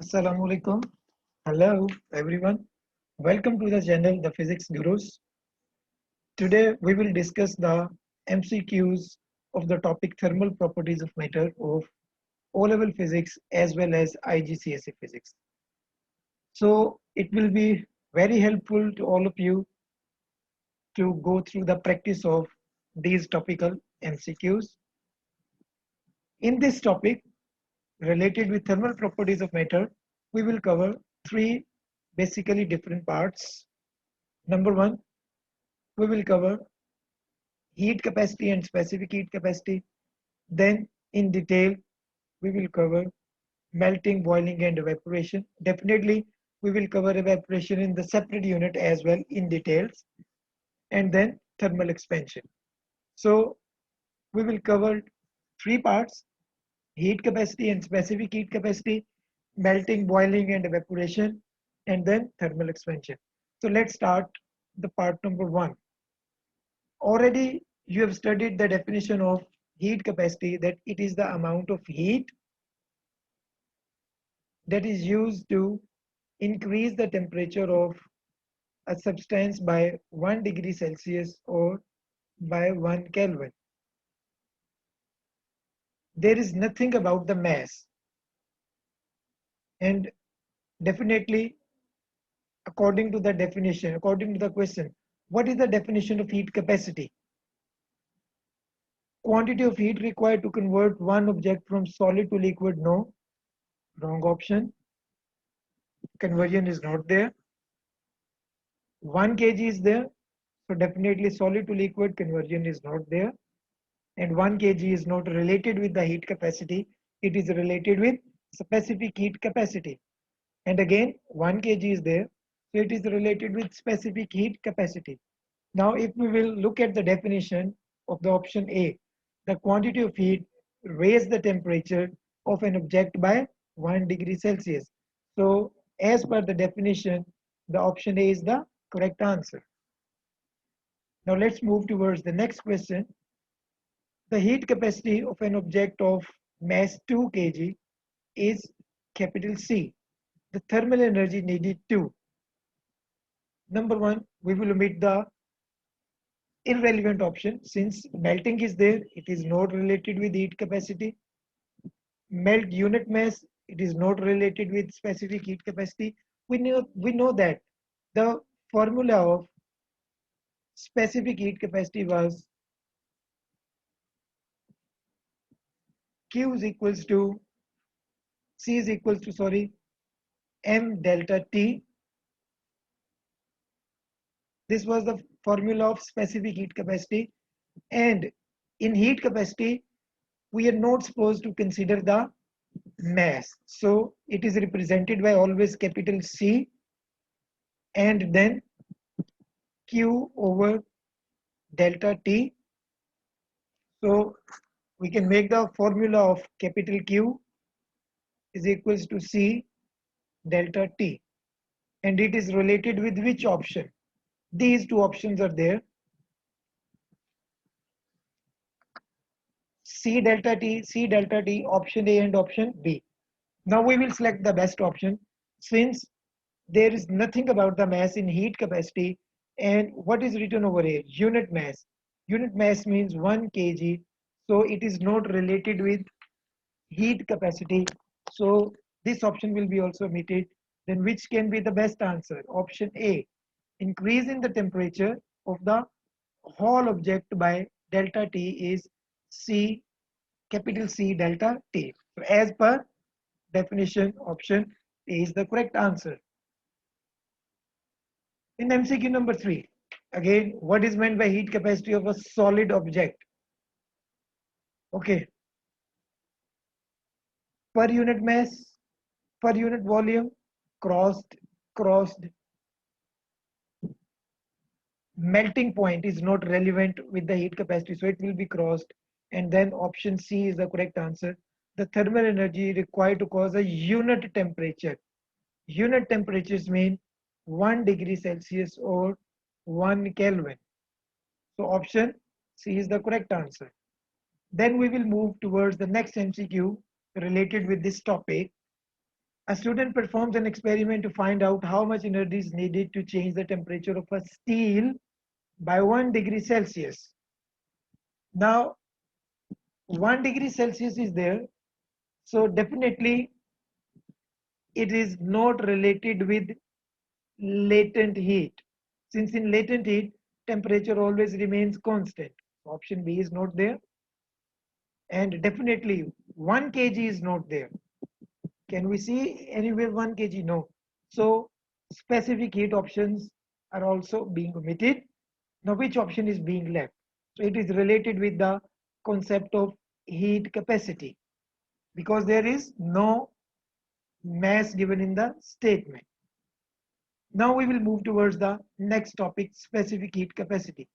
Assalamu alaikum. Hello everyone. Welcome to the channel The Physics Gurus. Today we will discuss the MCQs of the topic thermal properties of matter of O-level physics as well as IGCSE physics. So it will be very helpful to all of you to go through the practice of these topical MCQs. In this topic related with thermal properties of matter, we will cover three basically different parts. Number one, we will cover heat capacity and specific heat capacity. Then in detail, we will cover melting, boiling and evaporation. Definitely, we will cover evaporation in the separate unit as well in details. And then thermal expansion. So we will cover three parts: heat capacity and specific heat capacity, melting, boiling and evaporation, and then thermal expansion. So let's start the part number one. Already you have studied the definition of heat capacity, that it is the amount of heat that is used to increase the temperature of a substance by 1 degree Celsius or by 1 Kelvin. There is nothing about the mass, and definitely according to the definition, according to the question, what is the definition of heat capacity? Quantity of heat required to convert one object from solid to liquid. No, wrong option. Conversion is not there. 1 kg is there, so definitely solid to liquid conversion is not there, and 1 kg is not related with the heat capacity, it is related with specific heat capacity. And again 1 kg is there, so it is related with specific heat capacity. Now if we will look at the definition of the option A, the quantity of heat raise the temperature of an object by 1 degree Celsius. So as per the definition, the option A is the correct answer. Now let's move towards the next question. The heat capacity of an object of mass 2 kg is capital C. The thermal energy needed to. Number one, we will omit the irrelevant option. Since melting is there, it is not related with heat capacity. Melt unit mass, it is not related with specific heat capacity. We know that the formula of specific heat capacity was Q is equals to C is equals to M delta T. This was the formula of specific heat capacity. And in heat capacity, we are not supposed to consider the mass. So it is represented by always capital C and then Q over delta T. So we can make the formula of capital Q is equals to C delta T. And it is related with which option? These two options are there. C delta T, option A and option B. Now we will select the best option, since there is nothing about the mass in heat capacity. And what is written over here? Unit mass. Unit mass means 1 kg. So it is not related with heat capacity. So this option will be also omitted. Then which can be the best answer? Option A. Increasing the temperature of the whole object by delta T is C, capital C delta T. So as per definition, option A is the correct answer. In MCQ number 3, again, what is meant by heat capacity of a solid object? Okay, per unit mass, per unit volume, crossed. Melting point is not relevant with the heat capacity, so it will be crossed. And then option C is the correct answer. The thermal energy required to cause a unit temperature. Unit temperatures mean 1 degree Celsius or 1 Kelvin. So option C is the correct answer. Then we will move towards the next MCQ related with this topic. A student performs an experiment to find out how much energy is needed to change the temperature of a steel by 1 degree Celsius. Now, 1 degree Celsius is there, so definitely it is not related with latent heat. Since in latent heat, temperature always remains constant. Option B is not there. And definitely 1 kg is not there. Can we see anywhere 1 kg? No. So specific heat options are also being omitted. Now which option is being left? So it is related with the concept of heat capacity because there is no mass given in the statement. Now we will move towards the next topic, specific heat capacity.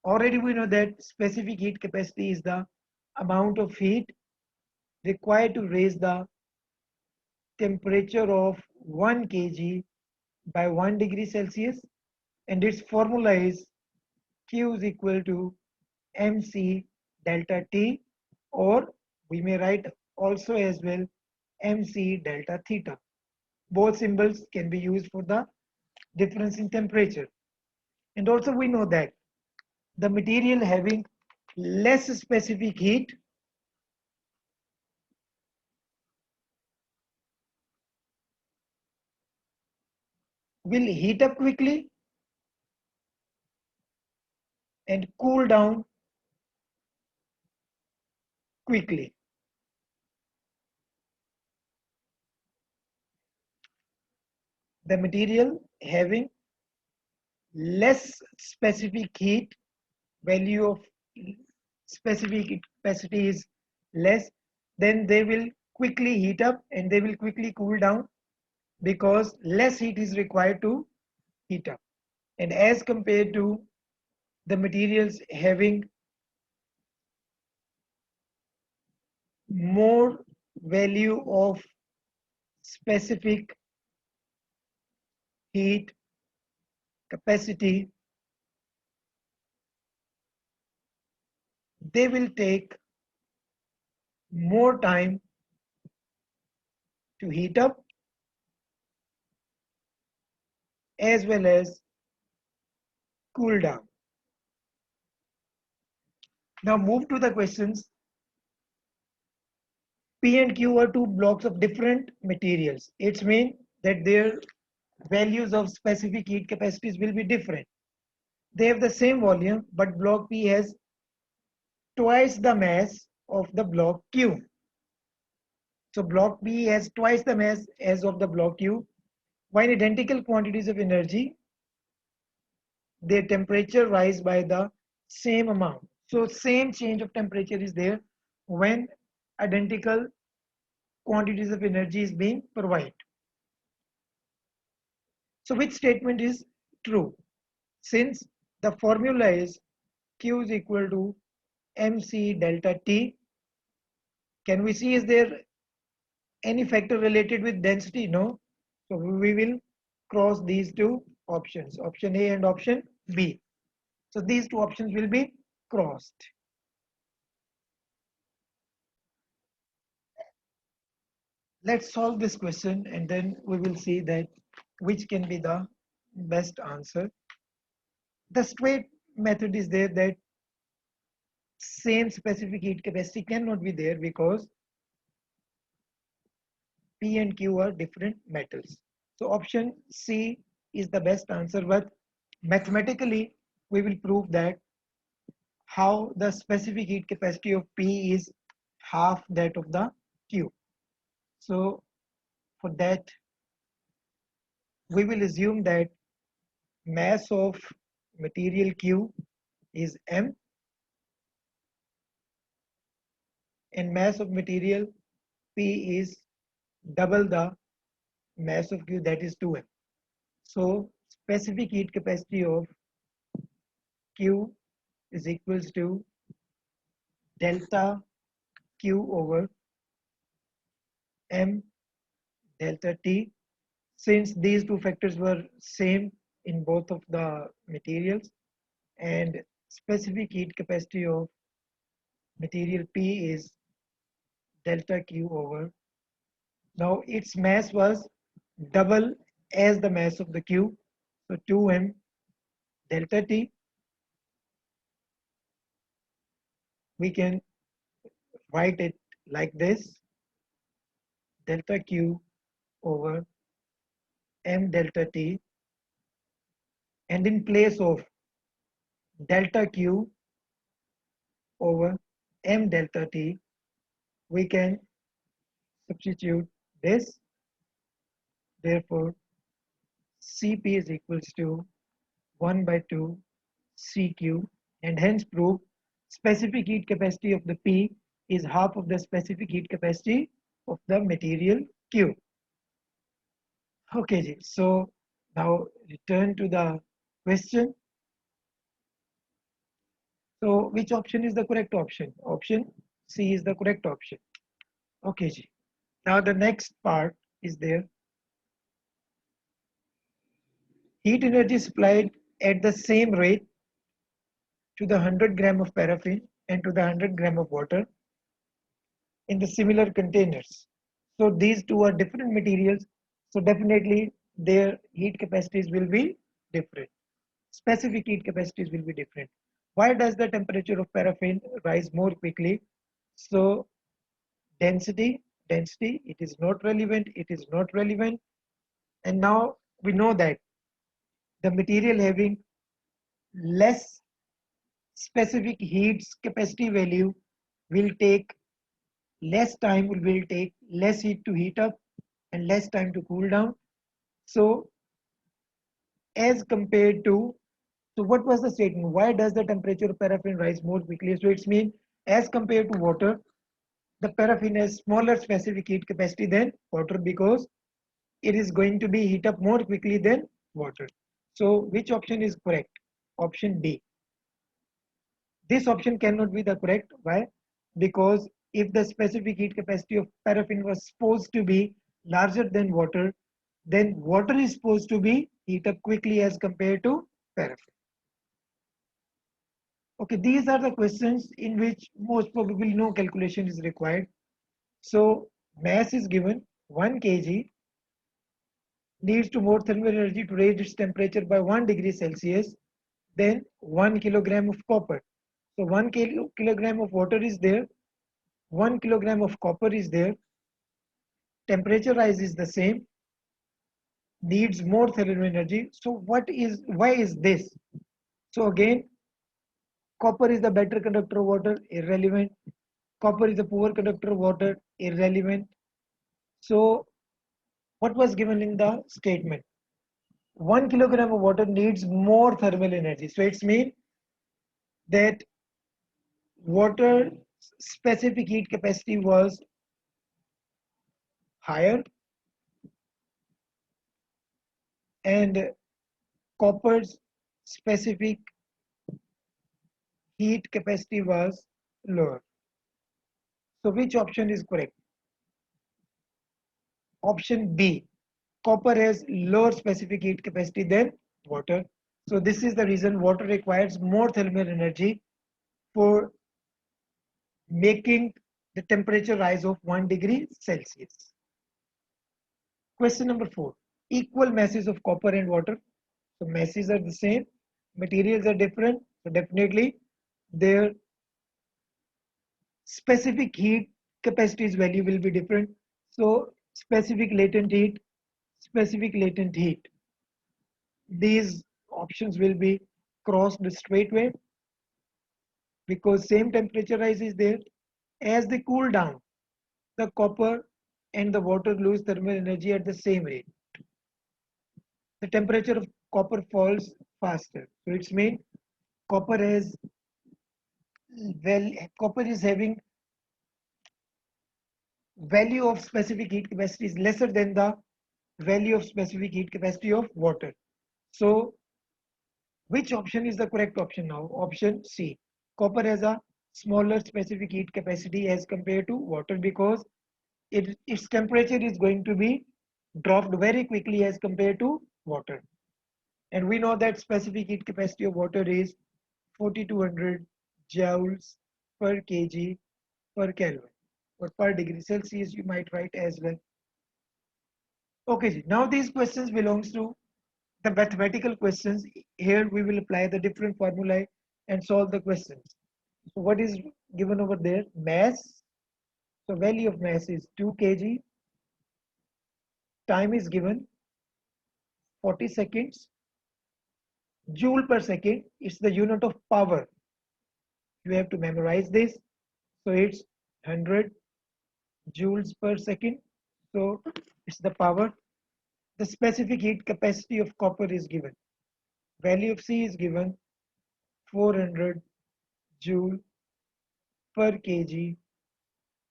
Already we know that specific heat capacity is the amount of heat required to raise the temperature of 1 kg by 1 degree Celsius, and its formula is Q is equal to mc delta T, or we may write also as well mc delta theta. Both symbols can be used for the difference in temperature. And also we know that the material having less specific heat will heat up quickly and cool down quickly. The material having less specific heat, value of specific capacity is less, then they will quickly heat up and they will quickly cool down because less heat is required to heat up. And as compared to the materials having more value of specific heat capacity, they will take more time to heat up as well as cool down. Now move to the questions. P and Q are two blocks of different materials. It means that their values of specific heat capacities will be different. They have the same volume, but block P has twice the mass of the block Q. So block P has twice the mass as of the block Q. When identical quantities of energy, their temperature rise by the same amount. So same change of temperature is there when identical quantities of energy is being provided. So which statement is true? Since the formula is Q is equal to mc delta T, can we see is there any factor related with density? No. So we will cross these two options, option A and option B. So these two options will be crossed. Let's solve this question and then we will see that which can be the best answer. The straight method is there that same specific heat capacity cannot be there because P and Q are different metals. So option C is the best answer, but mathematically we will prove that how the specific heat capacity of P is half that of the Q. So for that we will assume that mass of material Q is M and mass of material P is double the mass of Q, that is 2M. So specific heat capacity of Q is equals to delta Q over M delta T. Since these two factors were same in both of the materials, and specific heat capacity of material P is delta Q over Now its mass was double as the mass of the cube. So 2m delta T, we can write it like this, delta Q over m delta T, and in place of delta Q over m delta T, we can substitute this. Therefore, Cp is equals to 1 by 2 Cq, and hence prove specific heat capacity of the P is half of the specific heat capacity of the material Q. Okay, so now return to the question. So which option is the correct option? Option C is the correct option. Okay, ji. Now the next part is there. Heat energy supplied at the same rate to the 100 gram of paraffin and to the 100 gram of water in the similar containers. So these two are different materials. So definitely their heat capacities will be different. Specific heat capacities will be different. Why does the temperature of paraffin rise more quickly? So density, it is not relevant, it is not relevant. And now we know that the material having less specific heat capacity value will take less time, will take less heat to heat up and less time to cool down. So as compared to, so what was the statement? Why does the temperature of paraffin rise more quickly? So it's mean as compared to water, the paraffin has smaller specific heat capacity than water because it is going to be heat up more quickly than water. So which option is correct? Option D. This option cannot be the correct. Why? Because if the specific heat capacity of paraffin was supposed to be larger than water, then water is supposed to be heat up quickly as compared to paraffin. Okay, these are the questions in which most probably no calculation is required. So mass is given 1 kg needs to more thermal energy to raise its temperature by 1 degree Celsius than 1 kilogram of copper. So 1 kilogram of water is there, 1 kilogram of copper is there, temperature rise is the same, needs more thermal energy. So why is this? So again, copper is the better conductor of water, irrelevant. Copper is a poor conductor of water, irrelevant. So what was given in the statement? 1 kilogram of water needs more thermal energy. So it's mean that water specific heat capacity was higher and copper's specific heat capacity was lower. So which option is correct? Option B. Copper has lower specific heat capacity than water. So this is the reason water requires more thermal energy for making the temperature rise of 1 degree Celsius. Question number 4. Equal masses of copper and water. So masses are the same, materials are different. So definitely their specific heat capacities value will be different. So specific latent heat, specific latent heat. These options will be crossed straightway because same temperature rise is there. As they cool down, the copper and the water lose thermal energy at the same rate. The temperature of copper falls faster. So it's mean copper has copper is having value of specific heat capacity is lesser than the value of specific heat capacity of water. So which option is the correct option now? Option C. Copper has a smaller specific heat capacity as compared to water because its temperature is going to be dropped very quickly as compared to water. And we know that specific heat capacity of water is 4200 joules per kg per Kelvin or per degree Celsius, you might write as well. Okay, now these questions belongs to the mathematical questions. Here we will apply the different formulae and solve the questions. So what is given over there? Mass. So value of mass is 2 kg. Time is given 40 seconds. Joule per second is the unit of power. You have to memorize this. So it's 100 joules per second. So it's the power. The specific heat capacity of copper is given. Value of C is given 400 joule per kg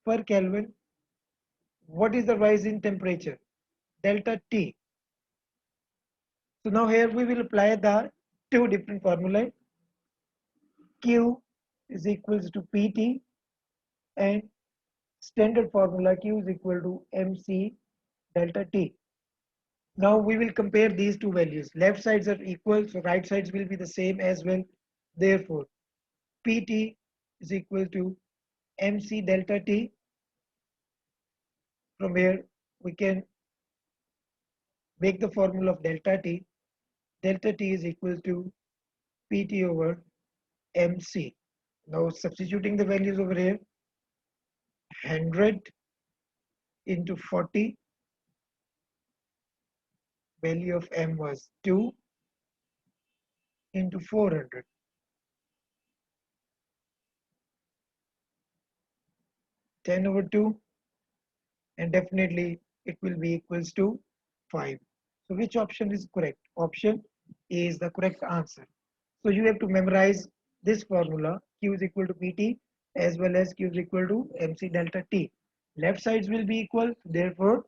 per Kelvin. What is the rise in temperature? Delta T. So now here we will apply the two different formulae. Q is equals to PT and standard formula Q is equal to MC delta T. Now we will compare these two values. Left sides are equal, so right sides will be the same as well. Therefore, PT is equal to MC delta T. From here, we can make the formula of delta T. Delta T is equal to PT over MC. Now substituting the values over here, 100 into 40, value of M was 2 into 400. 10 over 2, and definitely it will be equals to 5. So which option is correct? Option A is the correct answer. So you have to memorize this formula. Q is equal to PT as well as Q is equal to MC delta T. Left sides will be equal, therefore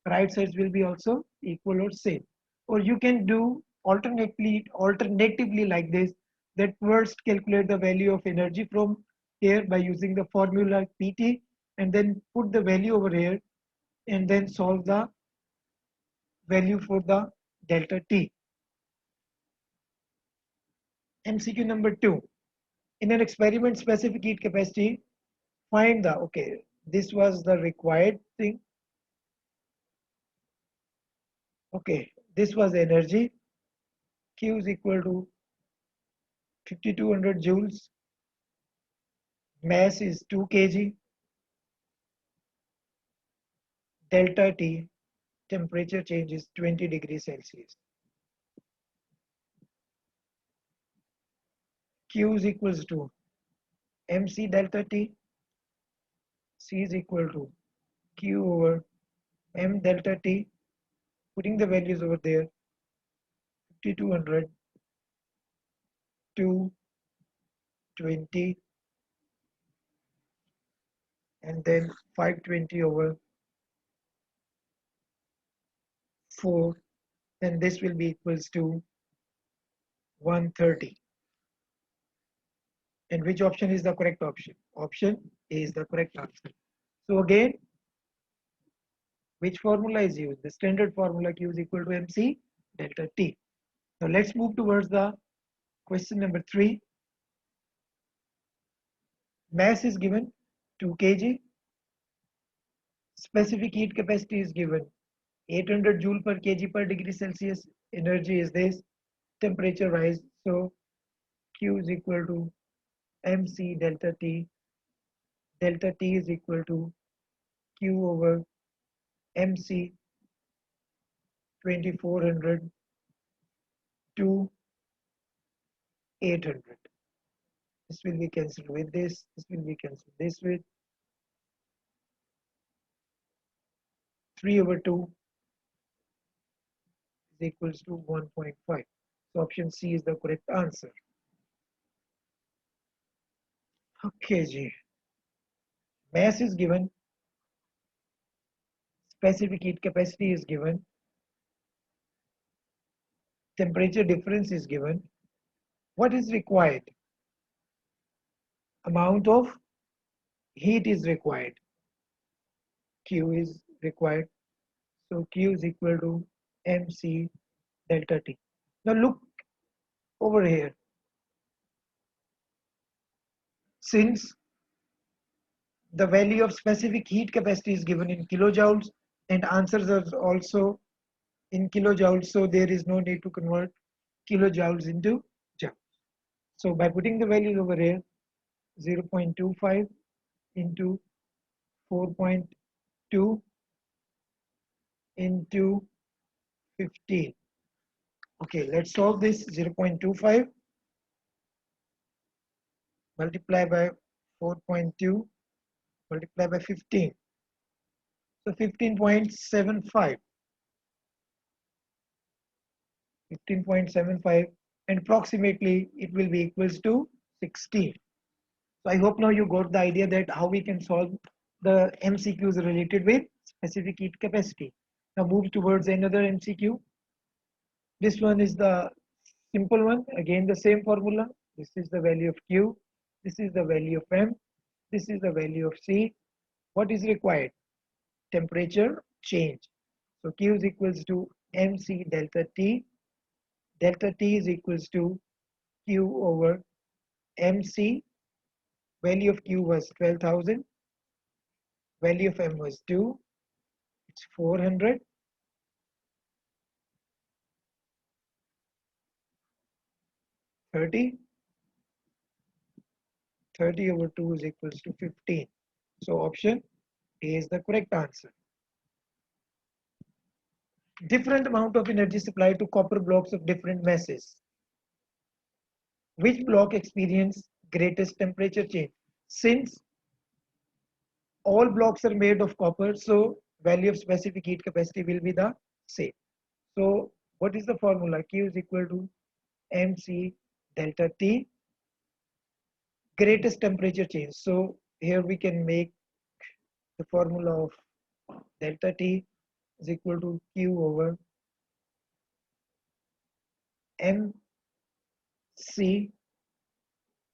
right sides will be also equal or same. Or you can do alternatively like this, that first calculate the value of energy from here by using the formula PT and then put the value over here and then solve the value for the delta T. MCQ number 2. In an experiment specific heat capacity, find the, okay, this was the required thing. Okay, this was energy. Q is equal to 5200 joules. Mass is 2 kg. Delta T, temperature change is 20 degrees Celsius. Q is equals to MC delta T. C is equal to Q over M delta T. Putting the values over there, 5200 to 20 and then 520 over 4, then this will be equals to 130. And which option is the correct option? Option A is the correct answer. So again, which formula is used? The standard formula Q is equal to MC delta T. Now let's move towards the question number 3. Mass is given 2 kg. Specific heat capacity is given 800 joule per kg per degree Celsius. Energy is this. Temperature rise. So Q is equal to MC delta T. Delta T is equal to Q over MC 2400 to 800. This will be cancelled with this. This will be cancelled this with 3 over 2 is equals to 1.5. So option C is the correct answer. Okay, G. Mass is given. Specific heat capacity is given. Temperature difference is given. What is required? Amount of heat is required. Q is required. So Q is equal to MC delta T. Now look over here. Since the value of specific heat capacity is given in kilojoules and answers are also in kilojoules, so there is no need to convert kilojoules into joules. So by putting the values over here, 0.25 into 4.2 into 15. Okay, let's solve this. 0.25 multiply by 4.2 multiply by 15. So 15.75. 15.75 and approximately it will be equals to 16. So I hope now you got the idea that how we can solve the MCQs related with specific heat capacity. Now move towards another MCQ. This one is the simple one. Again the same formula. This is the value of Q. This is the value of M. This is the value of C. What is required? Temperature change. So Q is equals to MC delta T. Delta T is equals to Q over MC. Value of Q was 12,000. Value of M was 2. It's 400. 30. 30 over 2 is equals to 15. So option A is the correct answer. Different amount of energy supplied to copper blocks of different masses. Which block experience greatest temperature change? Since all blocks are made of copper, so value of specific heat capacity will be the same. So what is the formula? Q is equal to MC delta T, greatest temperature change. So here we can make the formula of delta T is equal to Q over MC.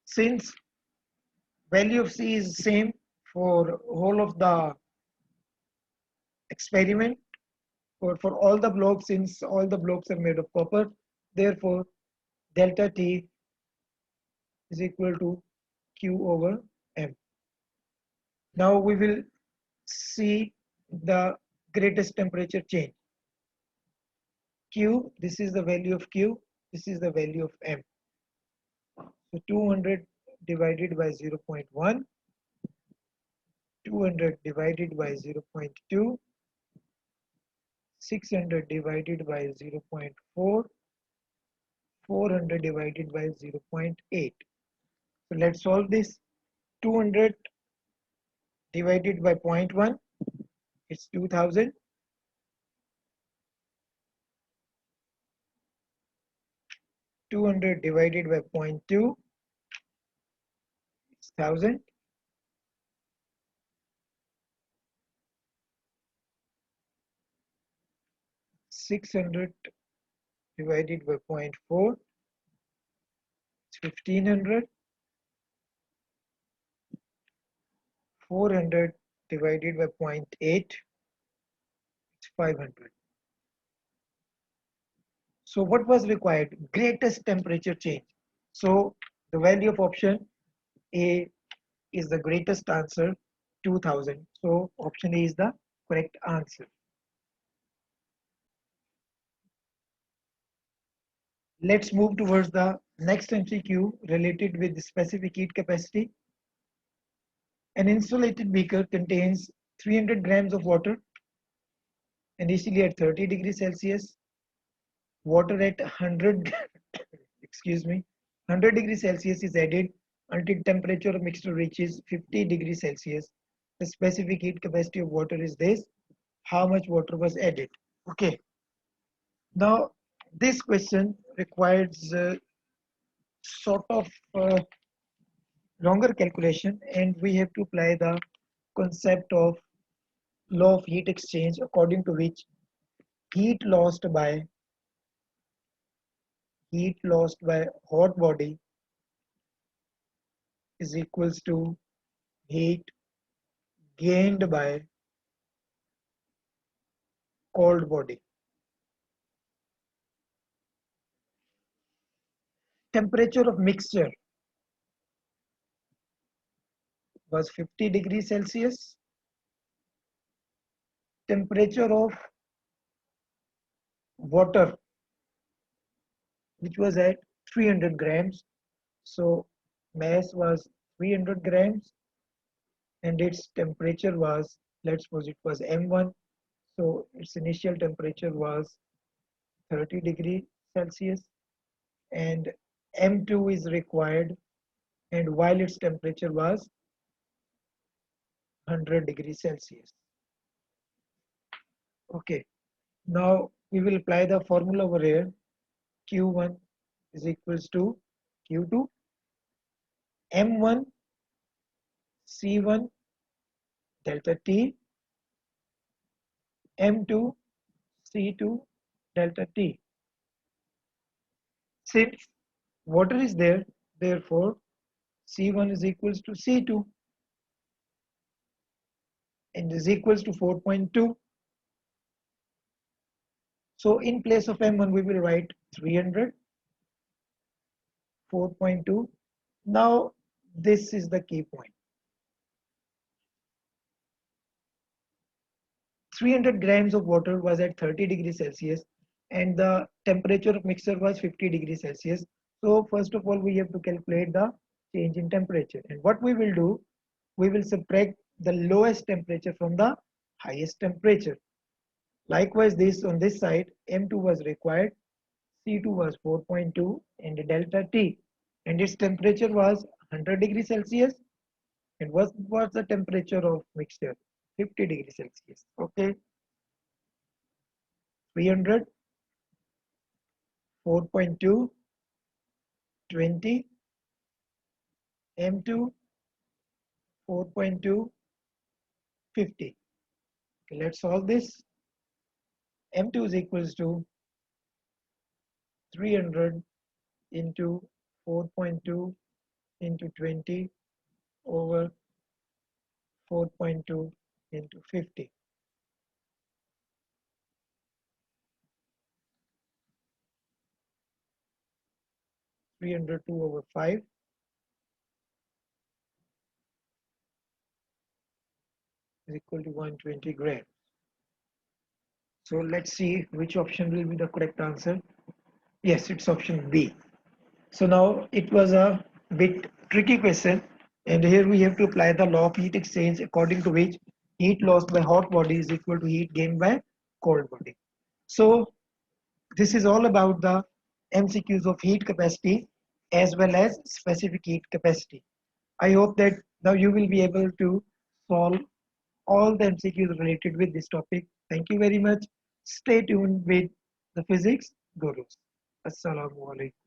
Since value of C is same for whole of the experiment, for all the blocks, since all the blocks are made of copper, therefore delta T is equal to Q over M. Now we will see the greatest temperature change. Q, this is the value of Q, this is the value of M. So 200 divided by 0.1, 200 divided by 0.2, 600 divided by 0.4, 400 divided by 0.8. So let's solve this. 200 divided by 0.1, it's 2000. 200 divided by 0.2, it's 1000. 600 divided by 0.4, it's 1500. 400 divided by 0.8, it's 500. So what was required? Greatest temperature change. So the value of option A is the greatest answer, 2000. So option A is the correct answer. Let's move towards the next MCQ related with the specific heat capacity. An insulated beaker contains 300 grams of water initially at 30 degrees Celsius. Water at 100 excuse me 100 degrees Celsius is added until temperature of mixture reaches 50 degrees Celsius. The specific heat capacity of water is this. How much water was added? Okay, now this question requires sort of longer calculation, and we have to apply the concept of law of heat exchange, according to which heat lost by hot body is equals to heat gained by cold body. Temperature of mixture was 50 degrees Celsius. Temperature of water which was at 300 grams. So mass was 300 grams and its temperature was, let's suppose it was M1. So its initial temperature was 30 degree Celsius and M2 is required, and while its temperature was 100 degrees Celsius. Okay, now we will apply the formula over here. Q1 is equals to Q2 M1 C1 delta T M2 C2 delta T. Since water is there, therefore C1 is equals to C2 and is equals to 4.2. So in place of M1 we will write 300, 4.2. Now this is the key point. 300 grams of water was at 30 degrees Celsius and the temperature of mixture was 50 degrees Celsius. So first of all we have to calculate the change in temperature, and what we will do, we will subtract the lowest temperature from the highest temperature. Likewise, this on this side M2 was required, C2 was 4.2 and delta T, and its temperature was 100 degrees Celsius, and what was the temperature of mixture? 50 degrees Celsius. Okay, 300, 4.2, 20, M2, 4.2, 50. Okay, let's solve this. M2 is equals to 300 into 4.2 into 20 over 4.2 into 50. 302 over 5 is equal to 120 grams. So let's see which option will be the correct answer. Yes, it's option B. So now it was a bit tricky question, and here we have to apply the law of heat exchange, according to which heat lost by hot body is equal to heat gained by cold body. So this is all about the MCQs of heat capacity as well as specific heat capacity. I hope that now you will be able to solve all the MCQs related with this topic. Thank you very much. Stay tuned with the Physics Gurus. Assalamu alaikum.